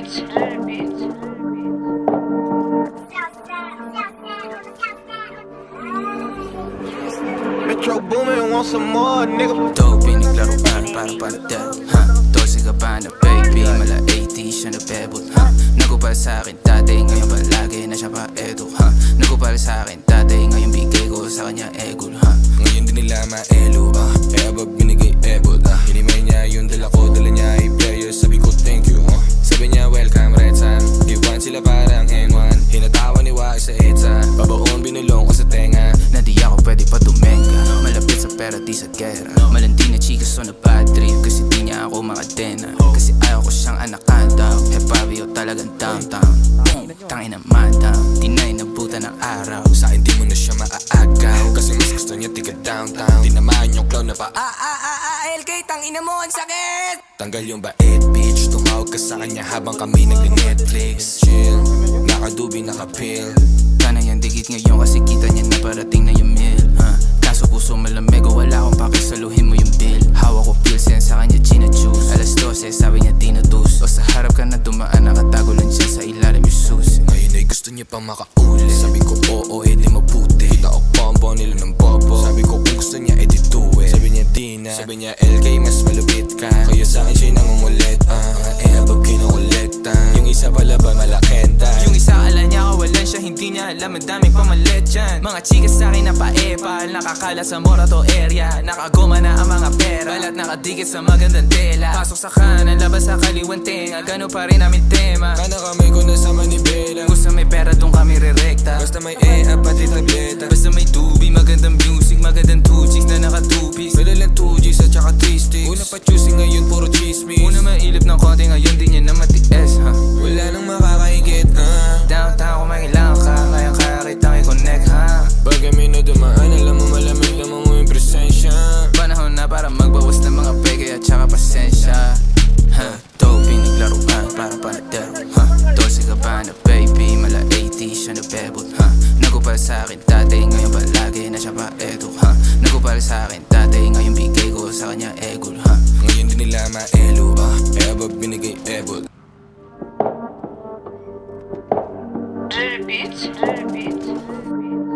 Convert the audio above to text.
beats. Metro Boomin, want some more, nigga. Ito piniklaruan para panagdal, ha? Dose ka ba na baby? Mala 80 siya na bebot, ha? Nagupal sa akin dati, ngayon palagi na siya pa edo, ha? Nagupal sa akin dati, ngayon bigay ko sa kanya egol, ha? Ngayon din nila maelo, kaya ba binigay ebod, hinimay niya yung dala ko, dala niya i-player. Sabi ko thank you, sabi niya welcome red sun. Iwan sila parang N1, hinatawan ni Wai sa EDSA. Babaon binulong ko sa tenga, Na di ako pwede pa tumenga. Malapit sa pera di sa gera. Malandi na chika so na bad trip, kasi di niya ako makadena. Kasi ayaw ko siyang anakandaw. Hepabi o talagang downtown. Tangin na madam, di na inabutan ng araw. sa akin di mo na siya maaagaw, kasi mas gusto niya tiga downtown. Tinamaan yung clown na pa LK, tangina mo, ang sakit! tanggal yung bait bitch. Tumawag ka sa kanya habang kami nag-Netflix. Chill, nakadubi, naka-pill. Kana yan digit ngayon kasi kita niya na parating na yung meal, ha? Kaso puso malamig o wala akong pakisaluhin mo yung bill. Hawak ko pills yan sa kanya gin at juice. Alas 12 sabi niya di na dus. O sa harap ka na dumaan nakatago lang siya sa ilalim yung susi. Ngayon ay gusto niya pang makauli. Sabi ko oo, edi mabuti. Kita ko pompo nila ng bobo. Sabi ko kung gusto niya edi do it. Sabi niya di na. Sabi niya LK mas malupit ka, kaya sa akin siya nangungulit. Mga abab kinukolekta. Yung isa pala ba malakenta? Yung isa ala niya kawalan siya, hindi niya alam ang daming pamalit dyan. Mga chika sa akin na paepal, nakakala sa Morato area. Nakagoma na ang mga pera, balat nakadikit sa magandang tela. Pasok sa kanan, labas sa kaliwang tenga, gano pa rin namin tema. Kana kami ko nasa Manibela. Gusto may pera dun kami re-recta. Basta may EA pati tableta. Basta may tubi, magandang music, magandang 2 chicks na naka-2-piece. Palalang 2Gs at saka 3 sticks. Una pa choosing ngayon puro chismis. Una mailip ng konti, ngayon di niya na matiis, ha? Wala nang makakaigit, Downtown kung may kailangan ka, kaya kaya kitang i-connect, ha? Pag kami na dumaan, alam mo malamig naman mo yung presensya. Panahon na para magbawas ng mga peke at saka pasensya, ha? Ito pinaglaruan para panadero, ha? 12 ka ba na baby? Mala 80 siya na bebot, ha? Nagupal sa akin